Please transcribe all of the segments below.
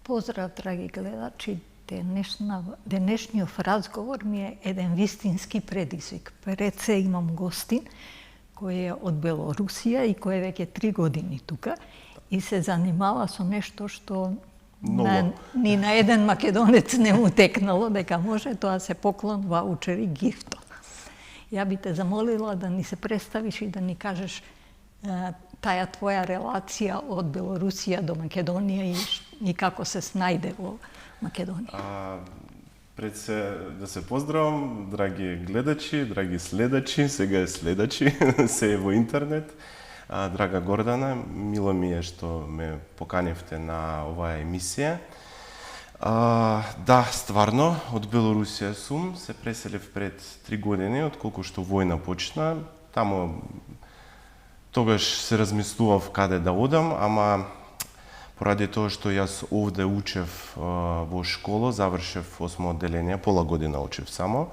Поздрав, драги гледачи. Денешниот разговор ми е еден вистински предизвик. Пред се имам гостин кој е од Белорусија и кој е веќе 3 години тука и се занимава со нешто што ни на еден македонец не му текнало дека може, тоа се поклон, ваучери, гифто. Ја би те замолила да ни се представиш и да ни кажеш таа твоја релација од Белорусија до Македонија и како се снајде во Македонија. Пред се да се поздравам, драги гледачи, драги следачи, сега е следачи, се е во интернет. Драга Гордана, мило ми е што ме поканевте на оваа емисија. Да, стварно, од Белорусија сум, се преселив пред 3 години, отколку што војна почна. Таму тогаш се размислував каде да одам, ама поради тоа што јас овде учев во школа, завршив 8 одделение, пола година учев само.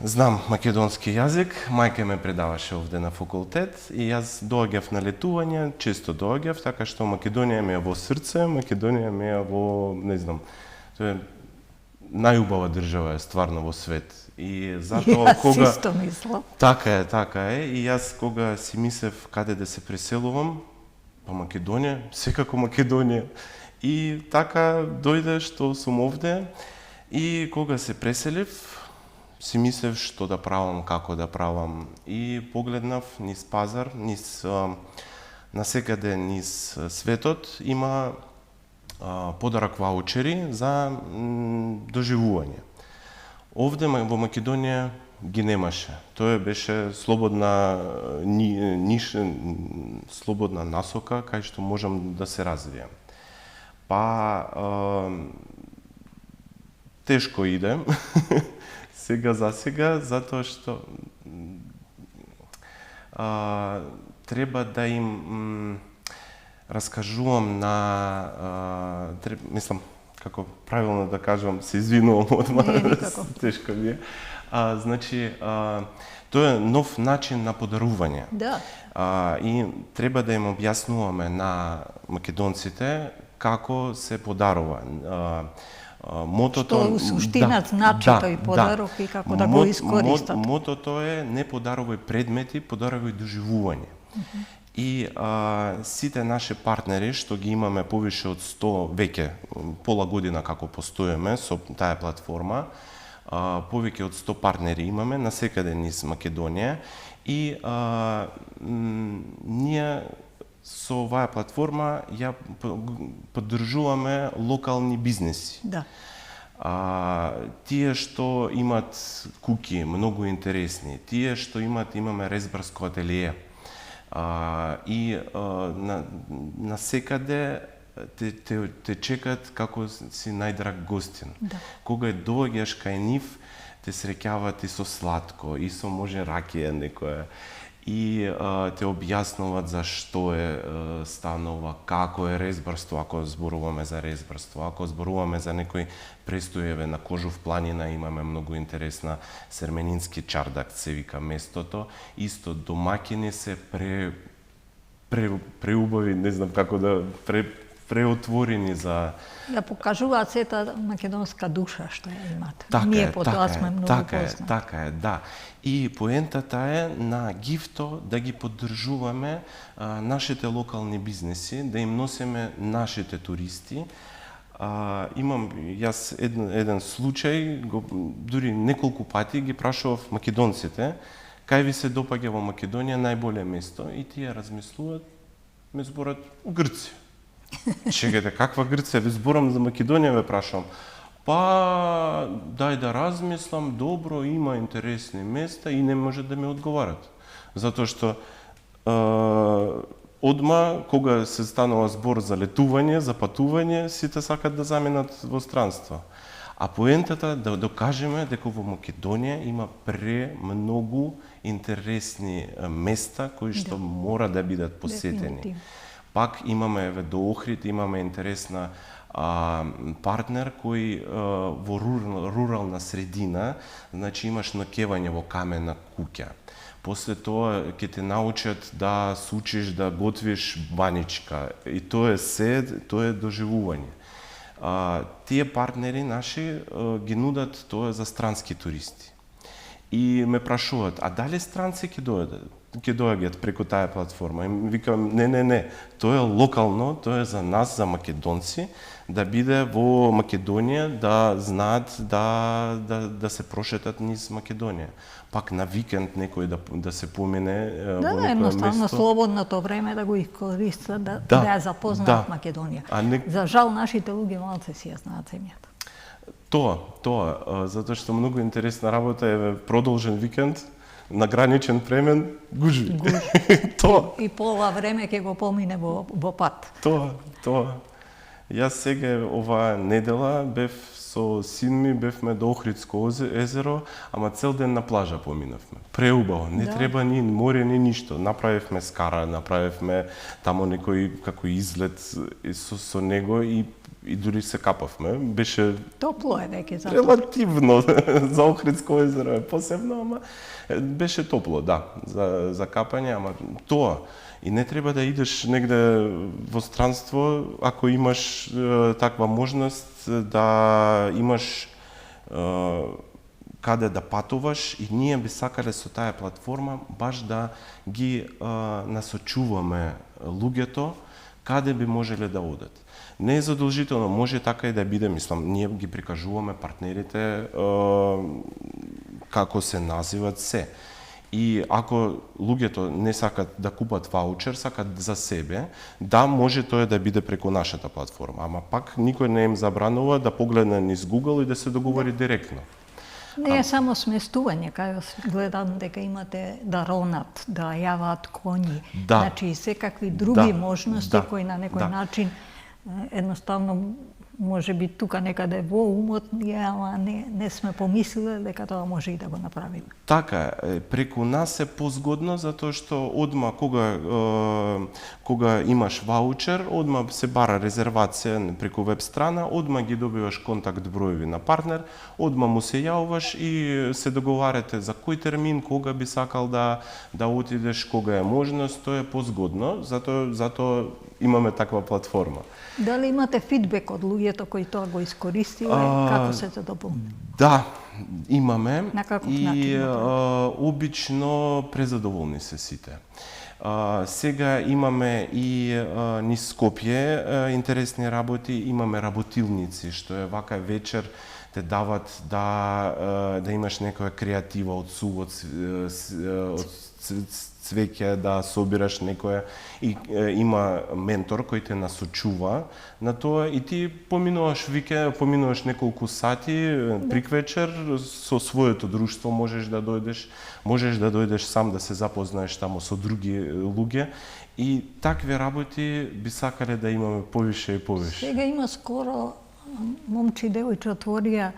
Знам македонски јазик, мајка ме предаваше овде на факултет и јас доаѓав на летување, често доаѓав, така што Македонија ми е во срце, Македонија ми е во, не знам, тоа е најубава држава е стварно во свет. И затоа кога исто мислам. Така е, и јас кога си мислев каде да се преселувам, па Македонија, секако Македонија. И така дојде што сум овде и кога се преселив, си мислев што да правам, како да правам. И погледнав низ пазар, низ насекаде низ светот има подарок ваучери за доживување. Овде во Македонија ги немаше. Тоа беше слободна слободна насока кај што можам да се развијам. Па тешко иде сега за сега, затоа што треба да им раскажувам мислам, како правилно да кажам, се извинувам одма, тешко ми е. Значи, тоа е нов начин на подарување. Да. И треба да им објаснуваме на македонците како се подарува. Мотото, што суштина значи тој подарок и како да го искористат. Мотото е не подарувај предмети, подарувај доживување. И сите наши партнери што ги имаме повише од 100 веќе, пола година како постоиме со таа платформа, повеќе од 100 партнери имаме насекаде низ Македонија и ние со оваа платформа ја поддржуваме локални бизнеси. Да. Тие што имат куќи многу интересни, тие што имаме резбарско ателие. И насекаде те чекат како си најдраг гостин. Да. Кога доаѓаш кај нив, те среќават и со сладко, и со може ракија некоја. И те објаснуваат за што станува, како е резбарство, ако зборуваме за резбарство, ако зборуваме за некои престојеве на Кожув планина, имаме многу интересна Серменински чардак, се вика местото. Исто домаќини се преубави, не знам како да преотворени за да покажуваат сета македонска душа што ја имат. Ние потоа сме многу познати. Така е, да. И поентата е на гифто да ги поддржуваме нашите локални бизнеси, да им носиме нашите туристи. Имам јас еден случај, дури неколку пати ги прашував македонците кај ви се допаѓа во Македонија најболе место и тие размислуваат, ме зборат Грција. Чекајте, каква Грција? Ви зборам за Македонија, ве прашам. Па, дај да размислам, добро, има интересни места и не може да ми одговарат. Затоа што одма, кога се станува збор за летување, за патување, сите сакат да заминат во странство. А поентата да докажеме дека во Македонија има премногу интересни места кои што мора да бидат посетени. Пак имаме до Охрид, имаме интересна партнер кој во рурална средина, значи имаш ноќевање во камена куќа. После тоа ќе те научат да се учиш да готвиш баничка. И тоа е се, тоа е доживување. Тие партнери наши ги нудат тоа за странски туристи. И ме прашуваат, а дали странци ќе доаѓаат преку таа платформа? И викам, не, тоа е локално, тоа е за нас, за македонци, да биде во Македонија, да знаат да се прошетат низ Македонија. Пак на викенд некој да се помине во некое едноставно место. слободното време да го искористат да ја запознаат Македонија. За жал нашите луѓе малце си ја знаат земјата. Тоа, затоа што многу интересна работа е продолжен викенд, на граничен премен, гужви. Тоа. И пола време ќе го помине во пат. Тоа. Јас сега оваа недела бев со син ми, бевме до Охридско езеро, ама цел ден на плажа поминавме. Преубаво, не треба ни море, ни ништо. Направивме скара, направивме тамо некој како излет со него и дури се капавме. Беше топло е веќе за релативно за Охридско езеро е посебно, ама беше топло, за капање, ама тоа. И не треба да идеш негде во странство ако имаш таква можност да имаш каде да патуваш, и ние би сакале со таа платформа баш да ги насочуваме луѓето каде би можеле да одат. Не е задолжително, може така и да биде, мислам, ние ги прикажуваме партнерите како се називат се. И ако луѓето не сакат да купат ваучер, сакат за себе, да, може тоа да биде преку нашата платформа. Ама пак никој не им забранува да погледне низ Google и да се договори директно. Не е само сместување, кај гледам дека имате да ронат, да јаваат коњи, значи секакви други можности кои на некој начин едноставно може би тука некаде во умот ние, ама не сме помислиле дека тоа може и да го направиме. Така, преку нас е позгодно затоа што одма кога имаш ваучер, одма се бара резервација преку веб страна, одма ги добиваш контакт броеви на партнер, одма му се јавуваш и се договарате за кој термин, кога би сакал да отидеш, кога е можност, тоа е позгодно, затоа имаме таква платформа. Дали имате фидбек од луѓето кои тоа го искористиле, како се задоволни? Да, имаме. На каков и начин? Обично презадоволни се сите. Сега имаме и низ Скопје интересни работи, имаме работилници, што е вака вечер те дават да имаш некоја креатива од суво цвеќе, да собираш некоја, и има ментор кој те насочува на тоа и ти поминуваш неколку сати приквечер со своето друштво, можеш да дојдеш сам да се запознаеш тамо со други луѓе, и такви работи би сакале да имаме повише и повише. Сега има скоро момче и девојче отворија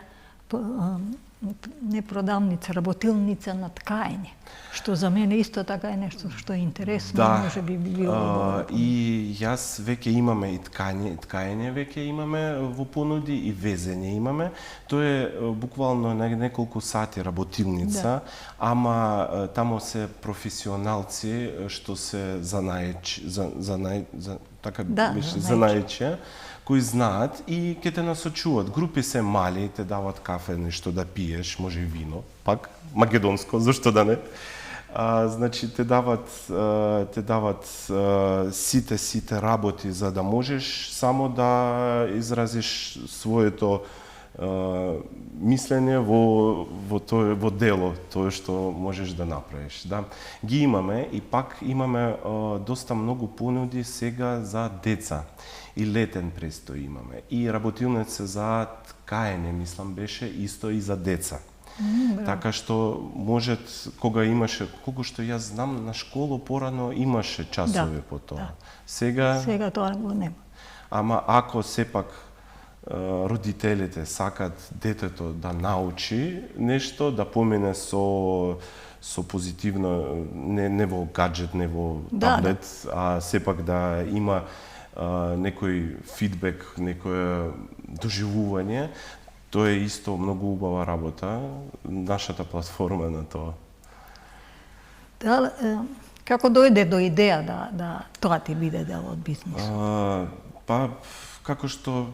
не продавница, работилница на ткаење, што за мене исто така е нешто што е интересно, може би било. И јас веќе имаме и ткаење веќе имаме во понуди, и везење имаме. Тоа е буквално на неколку сати работилница, ама тамо се професионалци што се занаече, кои знаат и ќе те насочуваат. Групи се мали, те дават кафе, нешто да пиеш, може и вино, пак македонско, зашто да не. Значи те дават сите работи за да можеш само да изразиш своето мислење во дело, тоа што можеш да направиш. Да. Ги имаме, и пак имаме доста многу понуди сега за деца. И летен престој имаме. И работилница за ткаење, мислам, беше исто и за деца. Така што можат, кога имаше, колку што јас знам, на школу порано имаше часови по тоа. Сега тоа го нема. Ама ако сепак родителите сакат детето да научи нешто, да помине со позитивно, не во гаджет, не во таблет, а сепак да има некој фидбек, некое доживување, тоа е исто многу убава работа, нашата платформа на тоа. Како дојде до идеја да тоа ти биде дел од бизнисот? Па, како што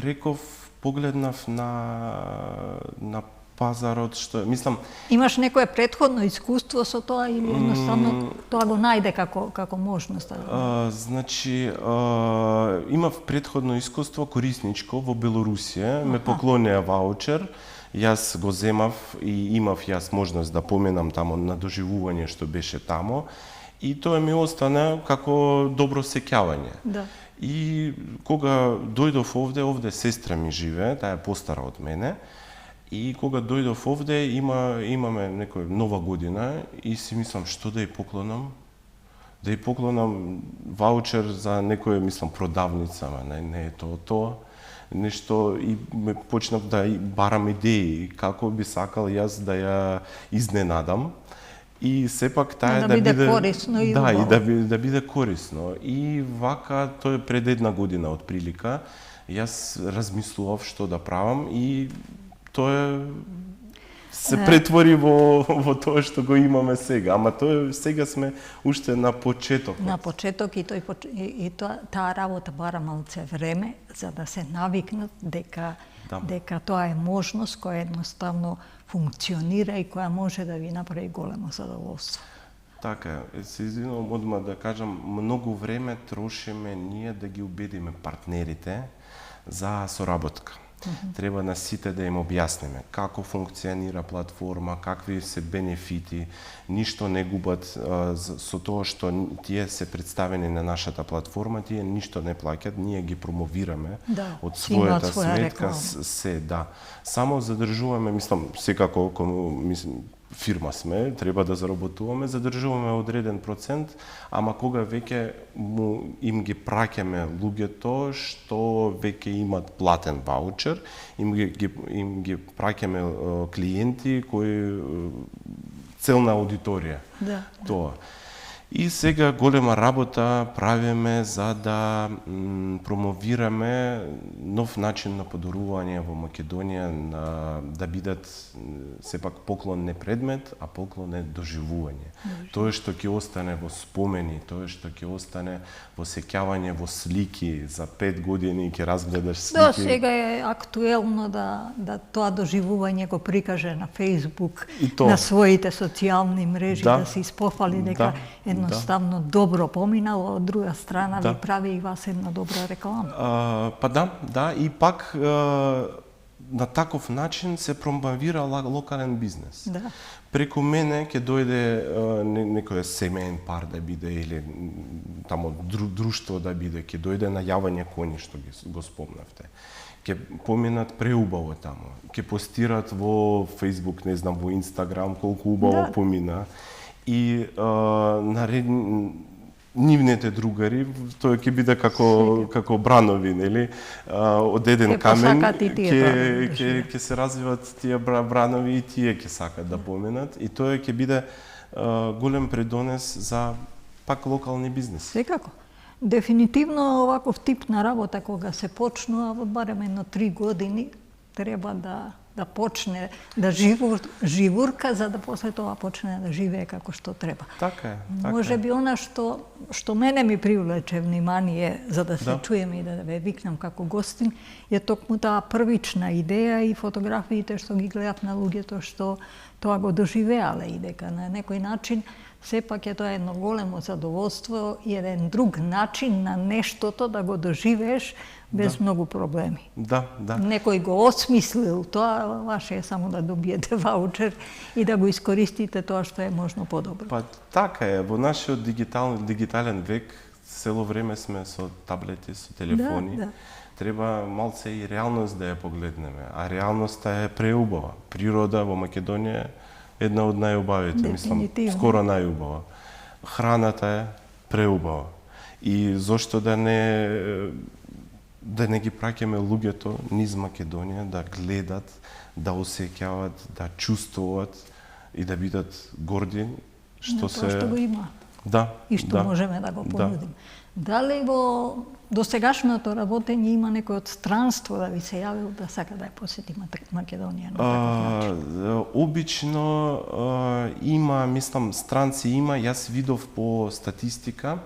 реков, погледнав на пазарот, што мислам... Имаш некое претходно искуство со тоа или едноставно тоа го најде како можност? Значи, имав претходно искуство корисничко во Белорусија, ме поклонија ваучер, јас го земав и имав јас можност да поменам тамо на доживување што беше тамо и тоа ми остана како добро сеќавање. Да. И кога дојдов овде сестра ми живее, таа е постара од мене, и кога дојдов овде имаме некоја нова година и си мислам што да ја поклонам? Да ја поклонам ваучер за некоја, мислам, продавница, не е тоа. Нешто и ме почнав да барам идеи како би сакал јас да ја изненадам. И сепак таа да биде корисно и да, и да биде корисно. И вака, тоа е пред една година од прилика, јас размислував што да правам и тоа се претвори во тоа што го имаме сега. Ама тоа сега сме уште на почетокот. На почеток и таа работа бара малце време за да се навикнат дека тоа е можност која едноставно функционира и која може да ви направи големо задоволство. Така, се извинувам одма да кажам, многу време трошиме ние да ги убедиме партнерите за соработка. Треба на сите да им објасниме како функционира платформа, какви се бенефити, ништо не губат со тоа што тие се представени на нашата платформа, тие ништо не плаќат, ние ги промовираме од својата сметка, само задржуваме, мислам, секако фирма сме, треба да заработуваме, задржуваме одреден процент, ама кога веќе им ги праќаме луѓето што веќе имат платен ваучер, им ги праќаме клиенти кои целна аудиторија. Тоа. И сега голема работа правиме за да промовираме нов начин на подарување во Македонија, да бидат сепак поклон не предмет, а поклон е доживување. Тоа што ќе остане во спомени, тоа што ќе остане во сеќавање, во слики, за 5 години ќе разгледаш слики. Да, сега е актуелно да тоа доживување го прикаже на Facebook, на своите социјални мрежи, да се испофали дека едноставно добро поминало, од друга страна ви прави и вас една добра реклама. Па да, и пак на таков начин се промовира локален бизнес. Да. Преку мене ќе дојде некој семеен пар да биде или тамо друштво да биде, ќе дојде најавање коњи што го спомнавте. Ќе поминат преубаво тамо, ќе постират во Facebook, не знам, во Instagram колку убаво помина. И нивните другари, тоа ќе биде како бранови, нели? Од еден камен ќе се развиват тие бранови и тие ќе сакат да поминат и тоа ќе биде голем предонес за пак локални бизнес. Секако. Дефинитивно оваков тип на работа кога се почнува барем едно 3 години треба да почне да живурка, за да после тоа почне да живее како што треба. Така е. Може би она што мене ми привлече внимание за да се чуеме и да ве викнам како гостин, е токму таа првична идеја и фотографиите што ги гледав на луѓето што тоа го доживеале и дека на некој начин сепак е тоа едно големо задоволство и еден друг начин на нештото да го доживееш без многу проблеми. Да. Некој го осмислил тоа, ваше е само да добиете ваучер и да го искористите тоа што е можно подобро. Па така е, во нашиот дигитален век цело време сме со таблети, со телефони. Треба малце и реалност да ја погледнеме, а реалноста е преубава. Природа во Македонија е една од најубавите, мислам, скоро најубава. Храната е преубава. И зошто да не ги праќаме луѓето низ Македонија да гледат, да осеќават, да чувствуваат и да бидат горди што го има. Да. И што можеме да го понудиме. Дали во досегашното работење има некој од странство да ви се јавил да сака да ја посети Македонија на таков начин? Обично има, мислам, странци има, јас видов по статистика,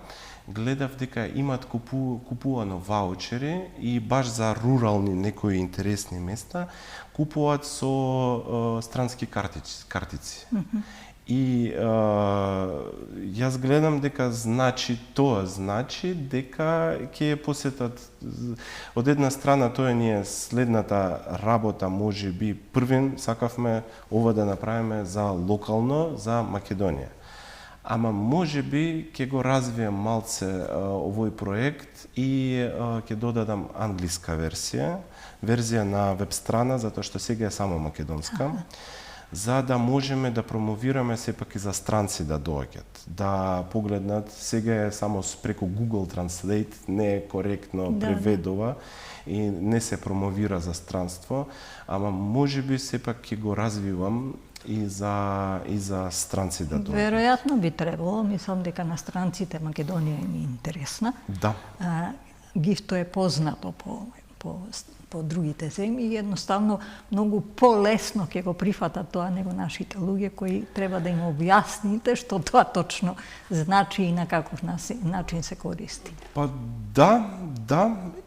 гледав дека имат купувано ваучери и баш за рурални некои интересни места купуваат со странски картици. И јас гледам дека тоа значи дека ќе ја посетат. Од една страна тоа ни е следната работа, може би првен сакавме ова да направиме за локално, за Македонија. Ама може би ќе го развием малце овој проект и ќе додадам англиска верзија на веб страна, затоа што сега е само македонска. За да можеме да промовираме сепак и за странци да доаѓат, да погледнат. Сега е само преку Google Translate, не е коректно преведува и не се промовира за странство, ама може би сепак ќе го развивам и за странци да доаѓат. Веројатно би требало, мислам дека на странците Македонија им е интересна. Да. Гифто е познато по другите земји и едноставно многу полесно ќе го прифатат тоа него нашите луѓе кои треба да им објасните што тоа точно значи и на каков начин се користи. Па да,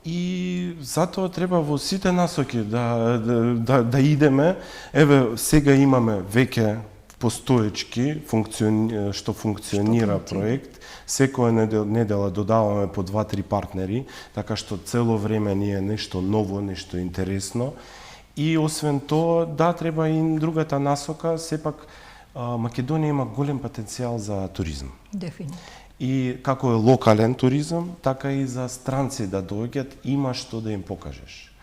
и затоа треба во сите насоки да идеме. Еве сега имаме веќе постоечки што функционира проект. Секоја недела додаваме по 2-3 партнери, така што цело време ни е нешто ново, нешто интересно. И освен тоа, да, треба и другата насока, сепак Македонија има голем потенцијал за туризм. Дефинитивно. И како е локален туризам, така и за странци да доаѓат, има што да им покажеш.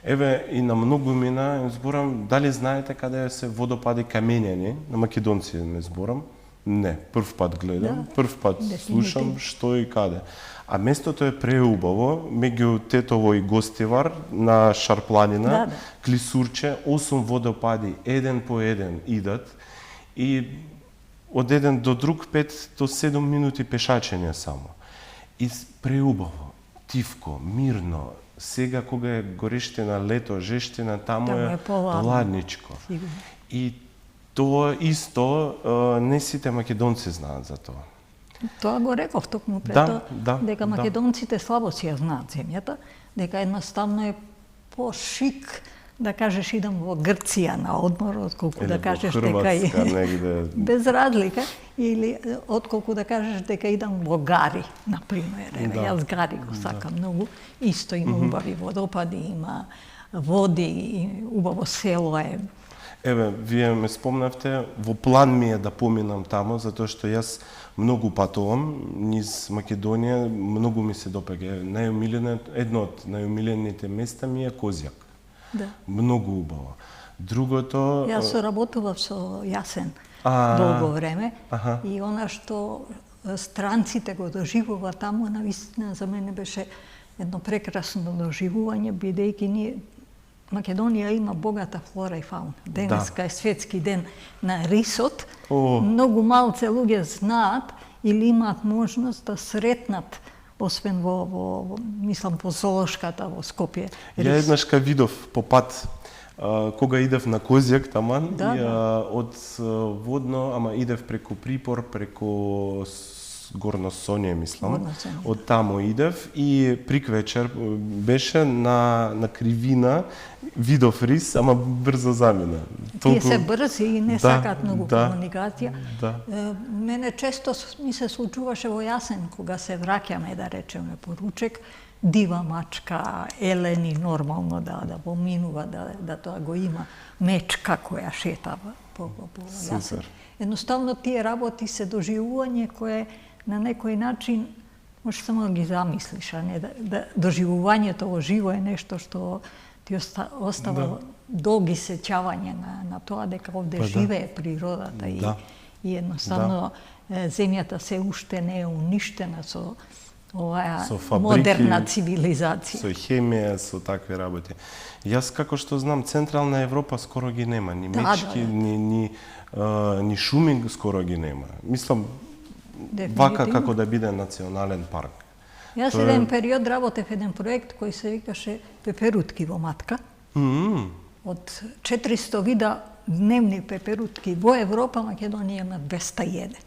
Еве, и на многу мина им зборам, дали знаете каде се водопади камењени, на македонци не зборам, не, прв пат гледам, прв пат слушам што и каде. А местото е преубаво, меѓу Тетово и Гостивар на Шарпланина, Клисурче, 8 водопади, еден по еден идат и од еден до друг 5 до 7 минути пешачење само. И преубаво, тивко, мирно. Сега кога е горештина, лето, жештина, таму е ладничко. И тоа исто не сите македонци знаат за тоа. Тоа го реков токму пред дека македонците слабо си ја знаат земјата, дека едноставно е пошик да кажеш идам во Грција на одмор, отколку да кажеш дека без разлика, или отколку да кажеш дека идам во Гари, например. Јас Гари го сакам многу, исто има убави водопади, има води, убаво село е. Еве, вие ме спомнавте, во план ми е да поминам тамо, затоа што јас многу патувам низ Македонија, многу ми се допаѓа. Едно од најумилените места ми е Козјак. Да. Многу убаво. Другото... Јас соработував со Јасен долго време и она што странците го доживуваат таму, навистина за мене беше едно прекрасно доживување, бидејќи ние Македонија има богата флора и фауна. Денеска е светски ден на рисот. Многу малце луѓе знаат или имаат можност да сретнат, освен мислам, по Золошката во Скопје. Ја еднаш ка видов по пат, кога идев на Козјак таман, од Водно, ама идев преку Припор, преку Горно Сонје, мислам. Од таму идев и приквечер беше на кривина, видов рис, ама брзо замина. Тие се брзи и не сакаат многу комуникација. Мене често ми се случуваше во Јасен, кога се враќаме, да речеме, по ручек, дива мачка, елени нормално да поминува, да тоа го има, мечка која шетава по Јасен. Едноставно тие работи се доживување кое на некој начин можеш само да ги замислиш, а не доживувањето во живо е нешто што ти остава долги сеќавања на тоа дека овде живее природата и едноставно земјата се уште не е уништена со оваа модерна цивилизација. Со хемија, со такви работи. Јас како што знам, Централна Европа скоро ги нема, ни мечки, ни шуми скоро ги нема. Мислам, вака како да биде национален парк. Јас еден период работев еден проект кој се викаше Пеперутки во матка. Од 400 вида дневни пеперутки во Европа, Македонија има 201.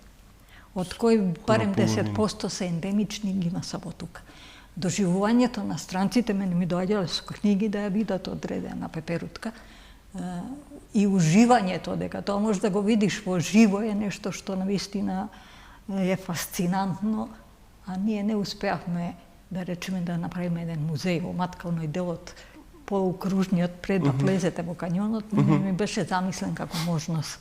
Од кои барем 10% се ендемични, ги има само тука. Доживувањето на странците, мене ми доаѓале со книги да ја видат одредена пеперутка, и уживањето дека тоа може да го видиш во живо е нешто што навистина е фасцинантно, а ние не успеавме да речеме да направиме еден музеј во матка, оној делот полукружниот пред да влезете во кањонот, ми беше замислен како можност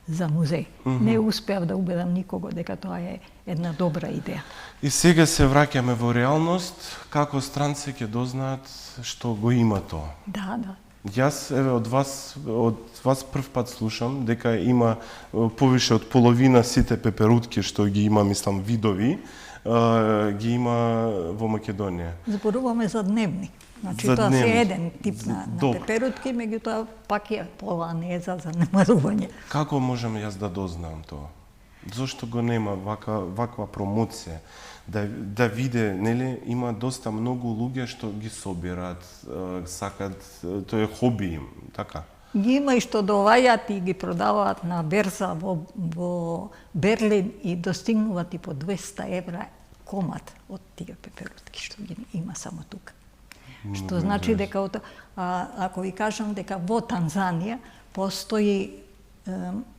за музеј. Не успеав да убедам никого дека тоа е една добра идеја. И сега се враќаме во реалност, како странци ќе дознаат што го има тоа. Да, да. Јас еве од вас прв пат слушам дека има повише од половина сите пеперутки што ги има, мислам, видови, ги има во Македонија. Зборуваме за дневни. Значи за тоа дневни. се еден тип на пеперутки, меѓутоа пак е пола, не е за занемарување. Како можам јас да дознам тоа? Зошто го нема ваква промоција? Да виде, нели, има доста многу луѓе што ги собираат, сакат, тоа е хоби им, така? Ги има и што доаѓаат и ги продаваат на берза во Берлин и достигнуваат и по 200 евра комат од тие пеперутки што ги има само тука. Што значи дека ако ви кажам дека во Танзанија постои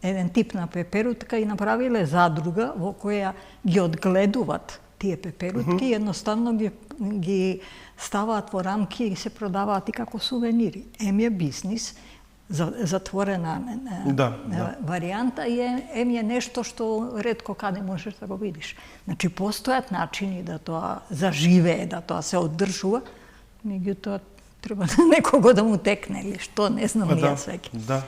еден тип на пеперутка и направиле задруга во која ги одгледуваат тие пеперутки и едноставно ги ставаат во рамки и се продаваат и како сувенири. Ем е бизнис, затворена варијанта и ем е нешто што ретко каде можеш да го видиш. Значи постојат начини да тоа заживее, да тоа се одржува, меѓутоа треба некого да му текне или што, не знам јас веќе. Да.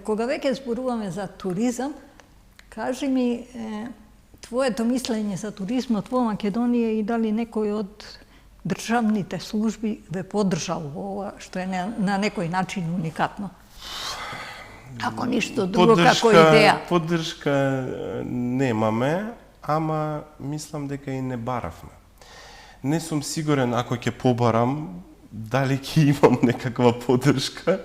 Кога веќе зборуваме за туризам, кажи ми твоето мислење за туризмот во Македонија и дали некој од државните служби ве поддржал во ова, што е на некој начин уникатно? Ако ништо друго како идеја. Поддршка немаме, ама мислам дека и не баравме. Не сум сигурен ако ќе побарам дали ќе имам некаква поддршка.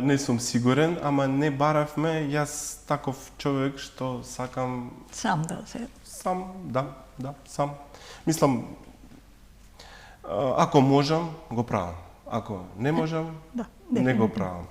Не сум сигурен, ама не баравме. Јас таков човек што сакам сам да се. Сам. Мислам, ако можам, го правам. Ако не можам, не го правам.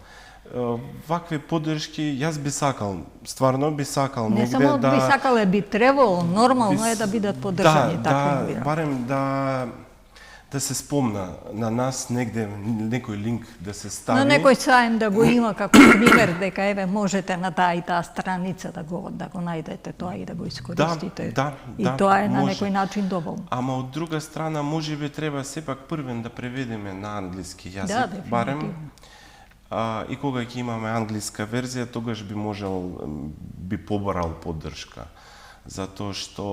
Вакви поддршки, јас би сакал, стварно би сакал не негде да... Не само би сакал, би требало, нормално е да бидат поддржани такви. Да, барем да се спомна на нас негде, некој линк да се стави. На некој саем да го има како пример, дека еве можете на таа и таа страница да го најдете тоа и да го искористите. И тоа е на некој начин доволно. Ама од друга страна, можеби треба сепак првен да преведеме на англиски јазик, барем. И кога ќе имаме англиска верзија, тогаш би побарал поддршка. Затоа што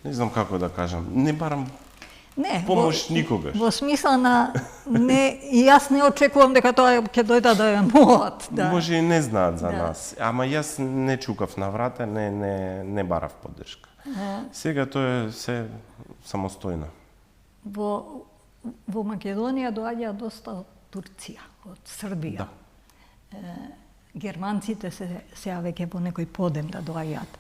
не знам како да кажам, не барам помош никогаш. Во смисла на и јас не очекувам дека тоа ќе дојде да ја молат. Може и не знаат за нас, ама јас не чукав на врата, не барав поддршка. Сега тоа е се самостојно. Во Македонија доаѓа доста од Турција, од Србија. Германците сега веќе во некој подем да доаѓаат.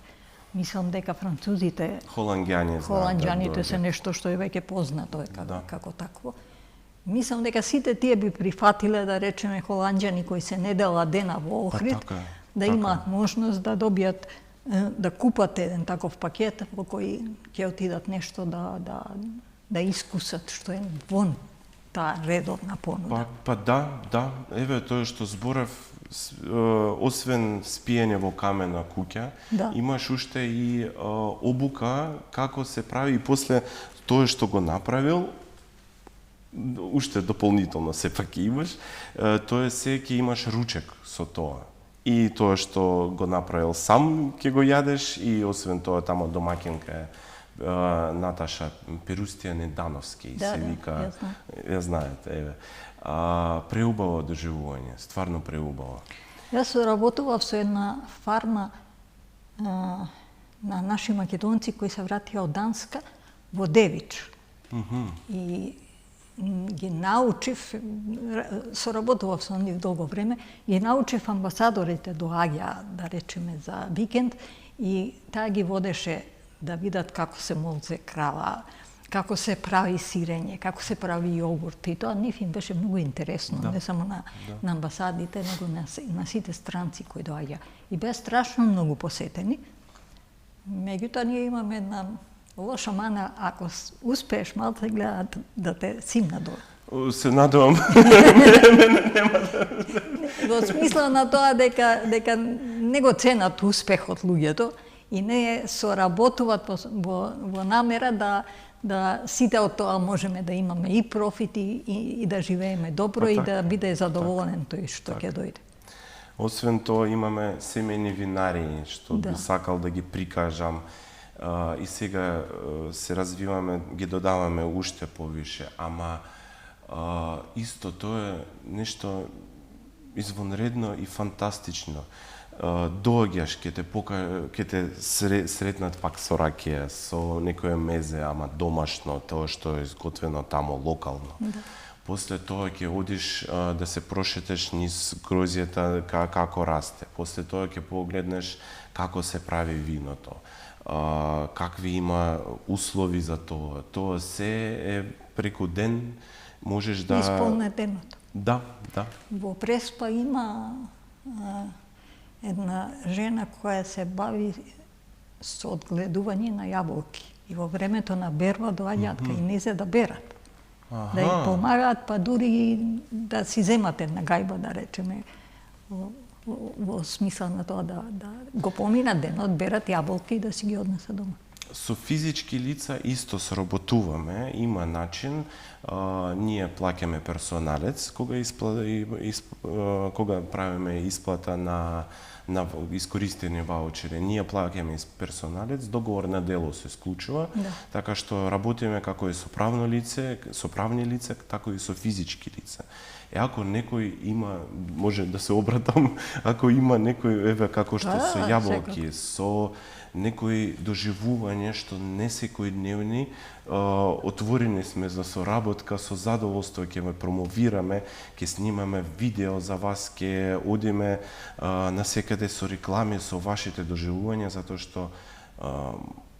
Мислам дека французите, холанѓаните се нешто што е веќе познато како такво. Мислам дека сите тие би прифатиле, да речеме, холанѓани кои се недела дена во Охрид, да имаат можност да добијат, да купат еден таков пакет во кој ќе отидат нешто да искусат што е вон таа редовна понуда. Да, еве тоа што зборев, освен спиење во камена куќа, имаш уште и обука како се прави и после тоа што го направил, уште дополнително сепак имаш, тоа се ќе имаш ручек со тоа. И тоа што го направил сам ќе го јадеш и освен тоа тамо домаќинка е Наташа Перустија Недановски се вика, ја знаете, еве. Преубаво доживување, стварно преубаво. Јас работував со една фарма на наши македонци кои се вратија од Данска во Девич. И ги научив, соработував со нив долго време, ги научив амбасадорите доаѓа, да речеме, за викенд и таа ги водеше да видат како се молзе крава, како се прави сирење, како се прави јогурт. И тоа нив им беше многу интересно, не само на амбасадите, него на сите странци кои доаѓа. И беа страшно многу посетени. Меѓутоа, ние имаме една лоша мана, ако успееш малце гледаат да те симна долу. Се надевам. Во смисла на тоа дека не го ценат успехот луѓето и не соработуваат во намера да сите од тоа можеме да имаме и профит и да живееме добро и да биде задоволен тој што ќе дојде. Освен тоа имаме семејни винари што би сакал да ги прикажам. И сега се развиваме, ги додаваме уште повише, ама исто тоа е нешто извонредно и фантастично. Доаѓаш, ќе те сретнат пак со ракија, со некое мезе, ама домашно, тоа што е изготвено тамо локално. После тоа ќе одиш да се прошетеш низ грозјата како расте. После тоа ќе погледнеш како се прави виното. Какви има услови за тоа. Тоа се е преку ден, можеш да... Исполне денот. Да. Во Преспа има една жена која се бави со одгледување на јаболки. И во времето на берба доаѓаат кај незе да берат. Да ја помагаат, па дури да си земат една гајба, да речеме, во смисла на тоа да го поминат денот, берат јаболки и да си ги однесат дома. Со физички лица исто сработуваме, има начин, ние плаќаме персоналец кога правиме исплата на искористени ваучери. Ние плаќаме персоналец, договор на дело се склучува, така што работиме како и со правни лица, така и со физички лица. Ако некој има, може да се обратам, ако има некој, еве како што со јаболки, со некои доживување што не секојдневни, отворени сме за соработка, со задоволство ќе ме промовираме, ќе снимаме видео за вас, ќе одиме насекаде со реклами, со вашите доживувања, затоа што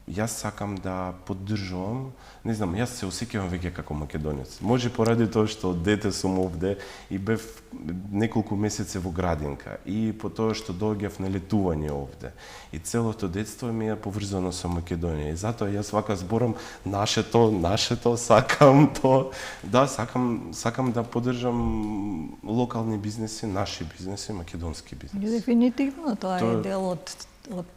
јас сакам да поддржувам, не знам, јас се осеќавам веќе како македонец. Може поради тоа што од дете сум овде и бев неколку месеци во градинка и по тоа што доаѓав на летување овде. И целото детство ми е поврзано со Македонија. И затоа јас вака зборам нашето, сакам тоа. Да, сакам да поддржам локални бизнеси, наши бизнеси, македонски бизнеси. Дефинитивно тоа е дел од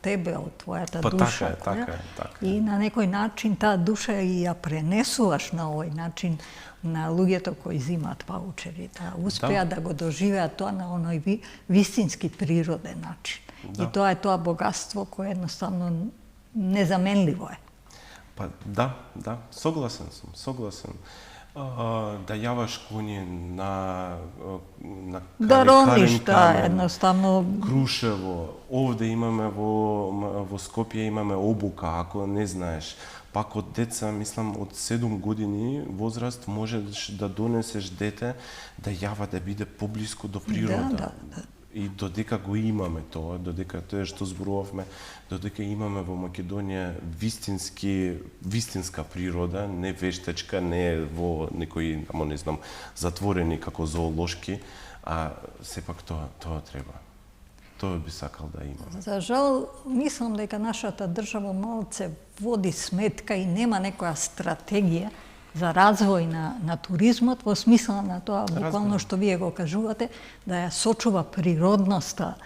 тебе, од твојата душа. Така е. И на некој начин таа душа ја пренесуваш на овој начин на луѓето кои зимаат ваучери, да успеат да го доживеат тоа на оној вистински природен начин. И тоа е тоа богатство кое едноставно незаменливо е. Па да, согласен сум. Да јаваш коњи на да рониш, едноставно. Крушево. Овде имаме во Скопје имаме обука, ако не знаеш. Пак од деца, мислам, од 7 години возраст можеш да донесеш дете да јава да биде поблиску до природа. И додека го имаме тоа, додека тоа што зборувавме, додека имаме во Македонија вистинска природа, не вештачка, не во некои, не знам, затворени како зоолошки, а сепак тоа треба. Тоа би сакал да има. За жал, мислам дека нашата држава малце води сметка и нема некоја стратегија за развој на туризмот, во смисла на тоа, буквално што вие го кажувате, да ја сочува природноста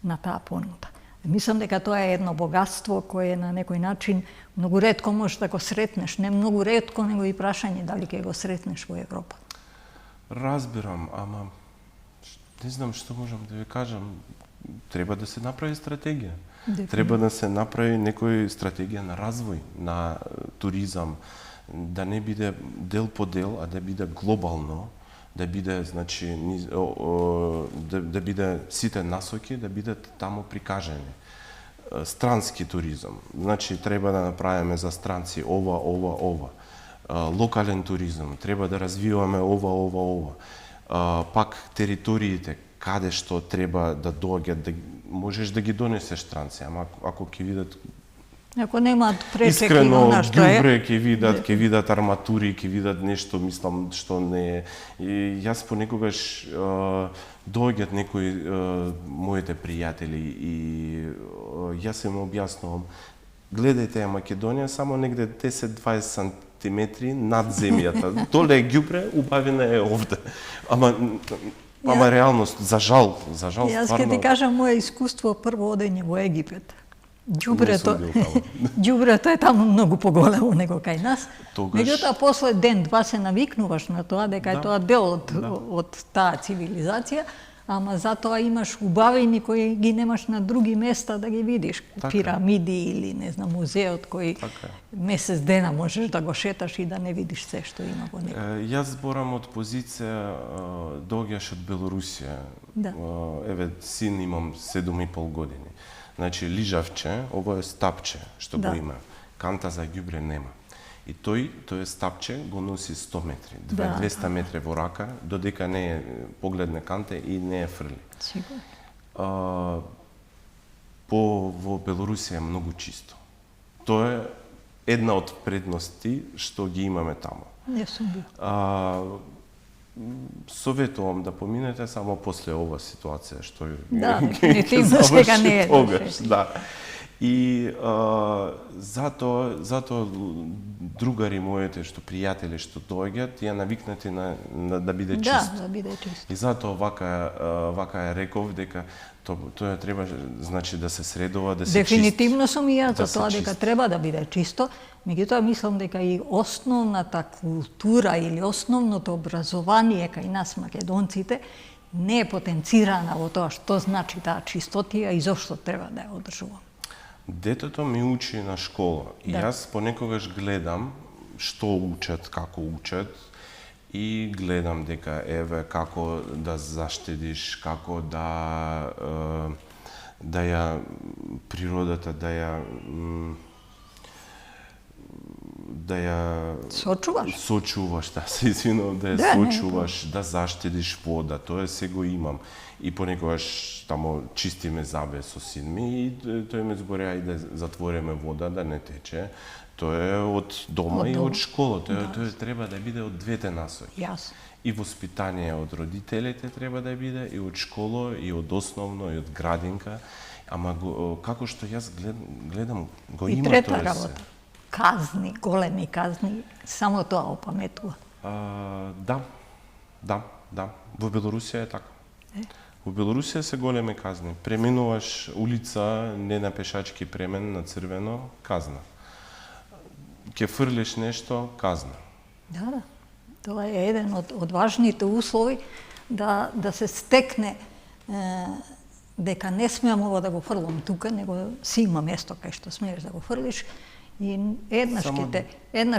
на таа понуда. Мислам дека тоа е едно богатство кое на некој начин многу ретко можеш да го сретнеш, не многу ретко, него и прашање дали ќе го сретнеш во Европа. Разбирам, ама не знам што можам да ви кажам. Треба да се направи стратегија. Треба да се направи некој стратегија на развој, на туризам, да не биде дел по дел, а да биде глобално, да биде, значи, да биде сите насоки, да бидат таму прикажани. странски туризам. Значи треба да направиме за странци ова. Локален туризам, треба да развиваме ова. Пак териториите каде што треба да доаѓат, да можеш да ги донесеш странци, ама ако ќе видат Ако немаат пречеки искрено на што е. ѓубре, ќе видат арматури, ќе видат нешто, мислам, што не е. И јас понекогаш доаѓаат некои моите пријатели и јас им објаснувам, гледајте ја Македонија само негде 10-20 сантиметри над земјата. Доле е ѓубре, убавина е овде. Ама реалност, за жал стварно. Јас ќе ти кажам моје искуство прво одење во Египет. Ѓубрето е таму многу поголемо него кај нас. Меѓутоа после ден-два се навикнуваш на тоа дека е тоа дел од таа цивилизација, ама затоа имаш убавини кои ги немаш на други места да ги видиш. Пирамиди или не знам музеот кој месец дена можеш да го шеташ и да не видиш се што има во него. Јас зборам од позиција доаѓаш од Белорусија. Еве син имам 7,5 години. Значи, лижавче, ово е стапче што го има. Канта за ѓубре нема. И тој стапче го носи 100 метри, 200 метри во рака, додека не е погледне канте и не е фрли. Во Белорусија е многу чисто. Тоа е една од предности што ги имаме таму. Не сум бил. Советувам да поминете само после ова ситуација што дефинитивно сега не е тогаш, И затоа другари моите што пријатели што доаѓаат, ја навикнати да биде чисто. Да биде чисто. И затоа вака е реков дека тоа треба значи да се средува, да се Дефинитивно сум и јас за тоа дека треба да биде чисто. Меѓутоа мислам дека и основната култура или основното образование кај нас македонците не е потенцирана во тоа што значи таа чистотија и зошто треба да ја одржуваме. Детето ми учи на школа и јас понекогаш гледам што учат, како учат и гледам дека еве како да заштедиш, како да ја природата да ја сочуваш, се извинувам, да ја сочуваш, да заштедиш вода, тоа се го имам. И понекогаш тамо чистиме забе со син ми и тој ме збори ајде затвориме вода да не тече. Тоа е од дома и од школа, тоа треба да биде од двете насоки. И воспитание од родителите треба да биде и од школа, и од основно, и од градинка. Ама како што јас гледам, го има тоа се. И трета работа. Казни, големи казни, само тоа опаметува. Да. Во Белорусија е така. Во Белорусија се големи казни. Преминуваш улица, не на пешачки премен, на црвено, казна. Ке фрлиш нешто, казна. Да. Тоа е еден од важните услови да се стекне дека не смеам ова да го фрлам тука, него си има место кај што смееш да го фрлиш. И еднаш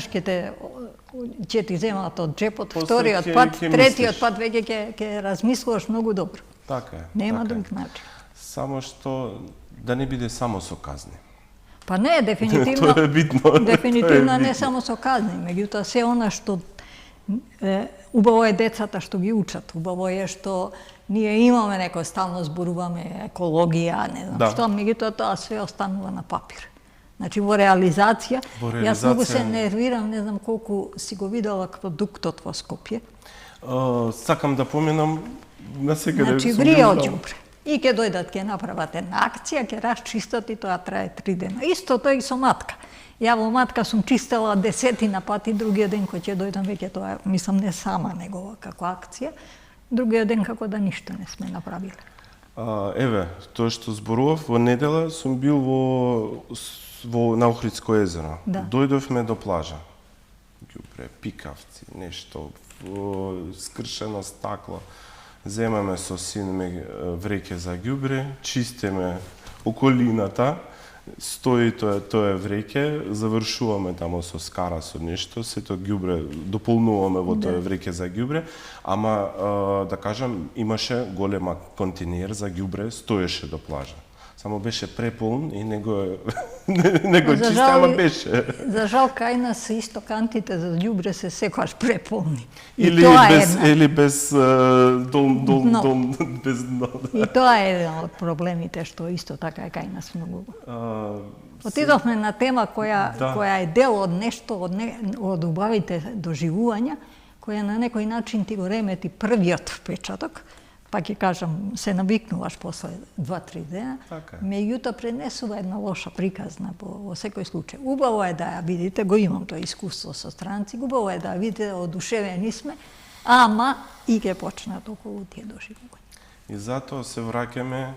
ќе ти земаат од джепот, вториот пат, третиот пат веќе ќе размислуваш многу добро. Така е. Нема друг начин. Само што да не биде само со казни. Па не, дефинитивно. Тоа е битно. Дефинитивно не само со казни, меѓутоа се она што убаво е децата што ги учат, убаво е што ние имаме некој стално зборуваме екологија, не знам што, меѓутоа тоа све останува на папир. Значи во реализација, јас многу се нервирам, не знам колку си го видела продуктот во Скопје. Сакам да поминам на секаде. Значи врие од ѓубре. И ќе дојдат, ќе направат една акција, ќе расчистат и тоа трае 3 дена. Истото и со матка. Ја во матка сум чистела десетина пати, другиот ден кој ќе дојдам веќе тоа, мислам не сама негова како акција, другиот ден како да ништо не сме направиле. Еве, тоа што зборував, во недела сум бил на Охридско езеро. Дојдовме до плажа. Ѓубре, пикавци, нешто, скршено стакло. Земаме со син ми вреќе за ѓубре, чистиме околината, стои тоа вреќе, завршуваме тамо со скара со нешто, сето ѓубре дополнуваме во тоа вреќе за ѓубре, ама да кажам имаше голема континер за ѓубре, стоеше до плажа. само беше преполн и не го чисти, ама беше. За жал, кај нас исто кантите за ѓубре се секогаш преполни. Или без дол, без дно. И тоа е еден од проблемите што исто така е кај нас многу. Отидовме на тема која е дел од нешто, од убавите доживувања, која на некој начин ти го ремети првиот впечаток, па ќе кажам, се навикнуваш после 2-3 дена, меѓутоа пренесува една лоша приказна во секој случај. Убаво е да ја видите, го имам тоа искуство со странци, убаво е да ја видите, одушевени сме, ама и ќе почнат околу тие доживувања. И затоа се враќаме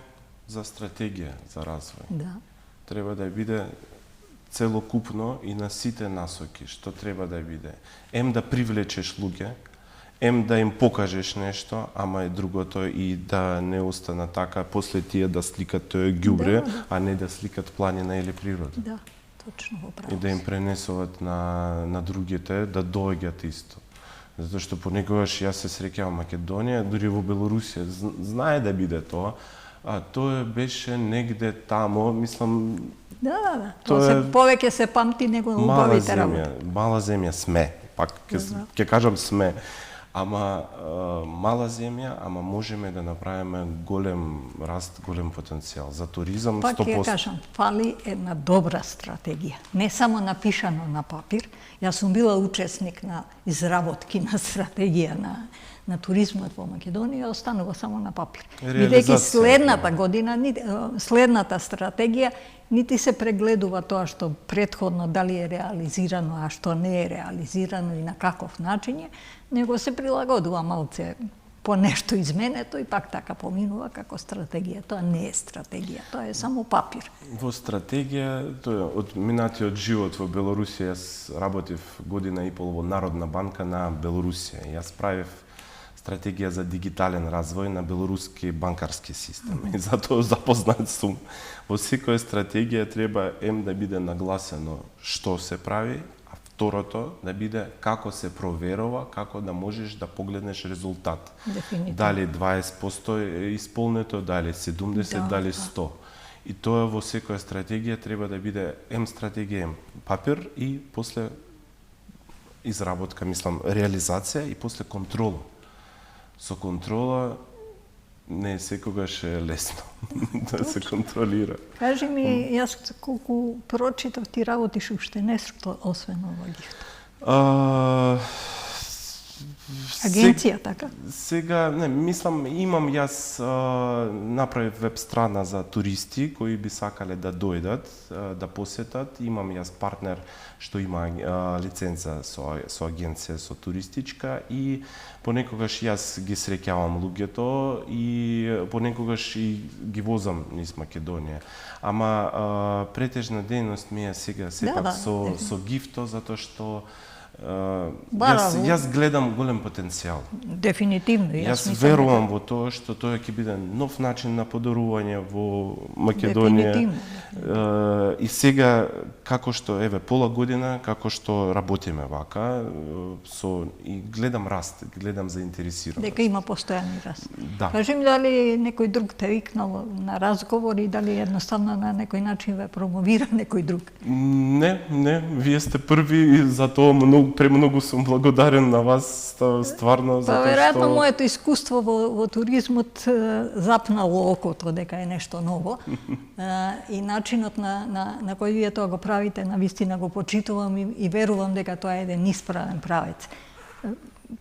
за стратегија за развој. Да. Треба да биде целокупно и на сите насоки, што треба да биде. Да привлечеш луѓе, да им покажеш нешто, ама е другото и да не остана така после тие да сликат тоа ѓубре, а не да сликат планина или природа. Да, точно го правиш. И да им пренесуват на другите да доаѓат исто. Затоа што понекогаш јас се среќавам Македонија, дури во Белорусија, знае да биде тоа, а тоа беше негде тамо, мислам... Да. Тоа повеќе се памти него убавите работи. Мала земја сме, пак ќе кажам сме. Ама мала земја, ама можеме да направиме голем раст, голем потенцијал. За туризам 100%. Пак ќе кажам, фали една добра стратегија. Не само напишано на папир. Јас сум била учесник на изработки на стратегија на туризмот во Македонија, останува само на папир. Бидејќи следната година, следната стратегија, нити се прегледува тоа што претходно дали е реализирано, а што не е реализирано и на каков начин е, него се прилагодува малце по нешто изменето и пак така поминува како стратегија. Тоа не е стратегија, тоа е само папир. Во стратегија, тоа од минатиот живот во Белорусија, јас работев година и пол во Народна банка на Белорусија. Јас правев стратегија за дигитален развој на белоруски банкарски систем. И затоа запознат сум. Во секоја стратегија треба да биде нагласено што се прави, а второто да биде како се проверува, како да можеш да погледнеш резултат. Дали 20% е исполнето, дали 70%, дали 100%. И тоа во секоја стратегија треба да биде стратегија, папир и после изработка, мислам, реализација и после контрола. Со контрола не секогаш е лесно да се контролира. Кажи ми, јас колку прочитав, ти работиш уште нешто освен ова гифт? Агенција, така? Сега, не, мислам, имам јас направив веб страна за туристи кои би сакале да дојдат, да посетат. Имам јас партнер што има лиценца со агенција, со туристичка и понекогаш јас ги среќавам луѓето и понекогаш и ги возам низ Македонија. Ама претежна дејност ми е сега сепак со гифто, затоа што јас гледам голем потенцијал. Дефинитивно. Јас верувам во тоа што тоа ќе биде нов начин на подорување во Македонија. И сега, како што, пола година, како што работиме вака, и гледам раст, гледам заинтересираност. Дека има постојани раст. Да. Кажи ми дали некој друг те викнал на разговор и дали едноставно на некој начин ве промовира некој друг? Не, вие сте први и за тоа премногу сум благодарен на вас, стварно, затоа што... Веројатно моето искуство во туризмот запнало окото дека е нешто ново и начинот на кој вие тоа го правите, навистина го почитувам и верувам дека тоа е еден исправен правец.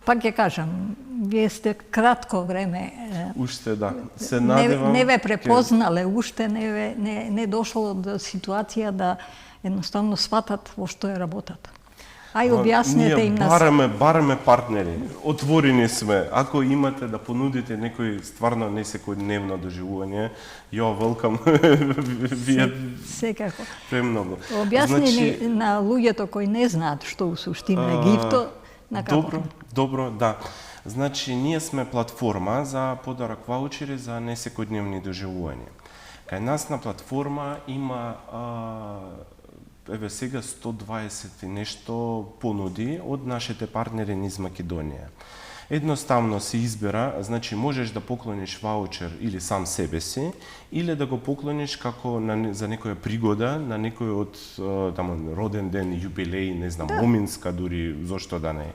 Пак ќе кажам, вие сте кратко време... Уште, да. Се надевам... Не ве препознале, уште не дошло до ситуација да едноставно сватат во што е работата. Ај, објаснете им нас. Ние бараме партнери, отворени сме. Ако имате да понудите некој стварно несекојдневно доживување, ја велкам, вие секако. Премногу. Објасни на луѓето кои не знаат што у суштина е гифто, на како? Добро, да. Значи, ние сме платформа за подарок ваучери за несекојдневни доживувања. Кај нас на платформа има сега 120 и нешто понуди од нашите партнери низ Македонија. Едноставно се избира, значи можеш да поклониш ваучер или сам себе си, или да го поклониш како за некоја пригода, на некој од роден ден, јубилеј, не знам, моминска дури, зошто да не.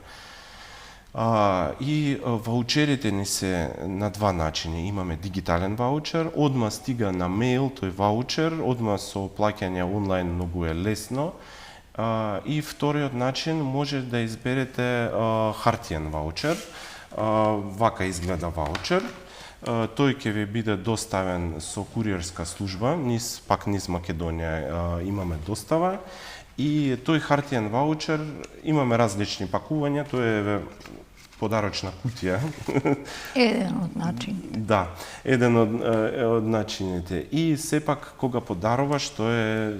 И ваучерите ни се на два начини. Имаме дигитален ваучер, одма стига на мејл тој ваучер, одма со плаќање онлайн многу е лесно. И вториот начин може да изберете хартиен ваучер. Вака изгледа ваучер. Тој ќе ви биде доставен со куриерска служба, низ Македонија имаме достава. И тој хартиен ваучер имаме различни пакувања, тој е подарочна кутија. Еден од начините. Да, еден од начините. И сепак кога подаруваш, тој е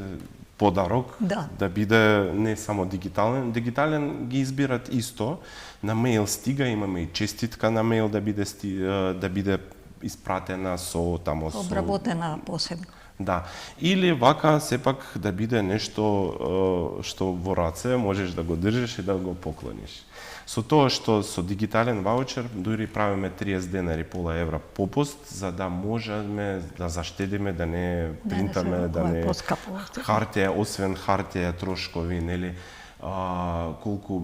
подарок, да биде не само дигитален. Дигитален ги избират исто. На мејл стига, имаме и честитка на мејл да биде испратена со обработена посебно. Да. Или вака сепак да биде нешто што во раце можеш да го држиш и да го поклониш. Со тоа што со дигитален ваучер дури правиме 30 денари, пола евра попуст, за да можеме да заштедиме, да не принтаме, да не хартија, освен хартија трошкови, нели, колку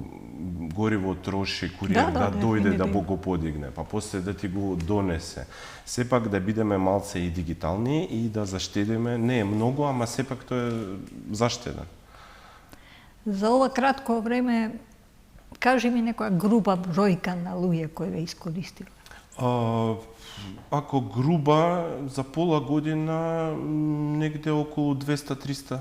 гориво троши куриер да дојде да го подигне, па после да ти го донесе. Сепак да бидеме малце и дигитални и да заштедиме, не е многу, ама сепак тоа е заштеда. За ова кратко време, кажи ми некоја груба бројка на луѓе кои ве искористиле. Ако груба, за пола година негде околу 200-300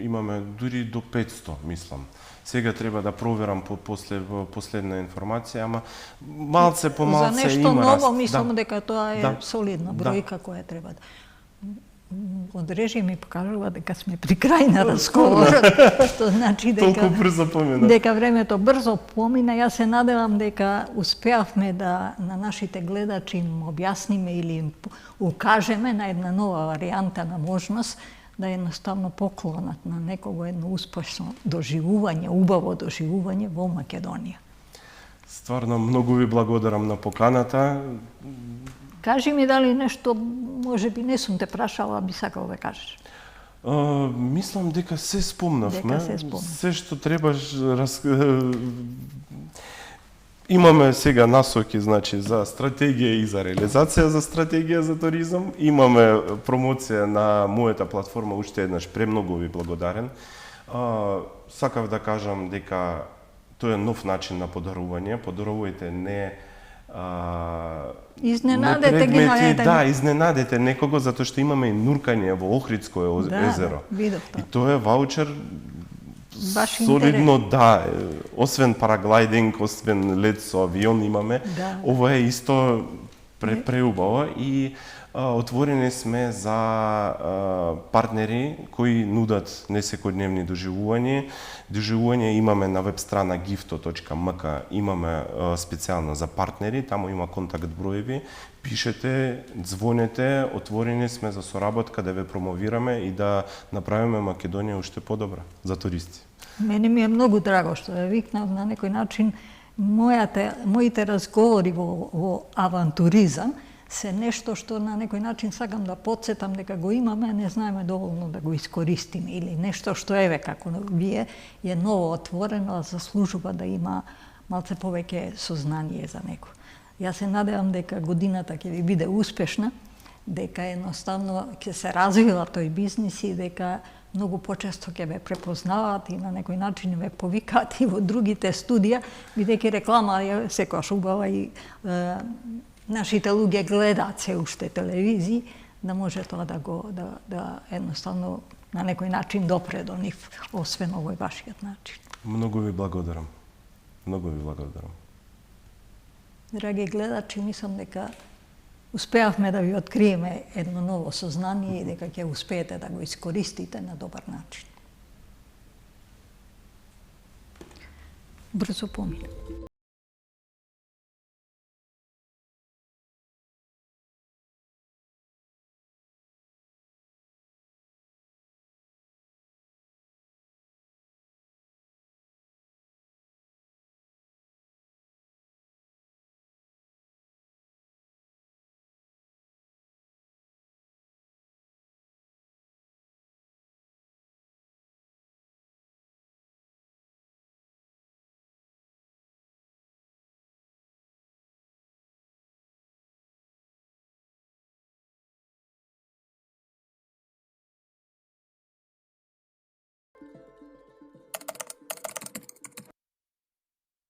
имаме, дури до 500, мислам. Сега треба да проверам последна информација, ама малце по малце има раст. За нешто ново, мислам дека тоа е солидна бројка која треба да... Одрежи ми покажува дека сме при крај на разговорот, што значи дека времето брзо помина. Јас се надевам дека успеавме да на нашите гледачи им објасниме или им укажеме на една нова варијанта на можност да едноставно поклонат на некого едно успешно доживување, убаво доживување во Македонија. Стварно, многу ви благодарам на поканата. Кажи ми дали нешто, може би не сум те прашала, би сакал да кажеш. Мислам дека се спомнавме. Се што требаш... Имаме сега насоки, значи, за стратегија и за реализација за стратегија за туризам. Имаме промоција на мојата платформа, уште еднаш премногу ви благодарен. Сакав да кажам дека тоа е нов начин на подарување. Подарувајте не изненадете ги на еден. Да, изненадете некого, затоа што имаме и нуркање во Охридско езеро. И тоа е ваучер солидно, да. Освен параглайдинг, освен лет со авион имаме, ова е исто преубаво и отворени сме за партнери кои нудат несекојдневни доживувања. Имаме на веб страна gifto.mk, имаме специјално за партнери, таму има контакт броеви, пишете, звонете, отворени сме за соработка да ве промовираме и да направиме Македонија уште подобра за туристи. Мене ми е многу драго што ве викнав на некој начин. Моите разговори во авантуризам се нешто што на некој начин сакам да потсетам дека го имаме, не знаеме доволно да го искористиме, или нешто што еве како вие е ново отворено, заслужува да има малце повеќе сознание за него. Јас се надевам дека годината ќе ви биде успешна, дека едноставно ќе се развива тој бизнис и дека многу почесто ќе ве препознаваат и на некој начин ве повикаат и во другите студија, бидејќи реклама е секогаш убава и нашите луѓе гледаат се уште телевизии, да може тоа да едноставно на некој начин допре до нив, освен овој вашиот начин. Многу ви благодарам. Многу ви благодарам. Драги гледачи, мислам дека успеавме да ви откриеме едно ново сознание и дека ќе успеете да го искористите на добар начин. Брзо помина.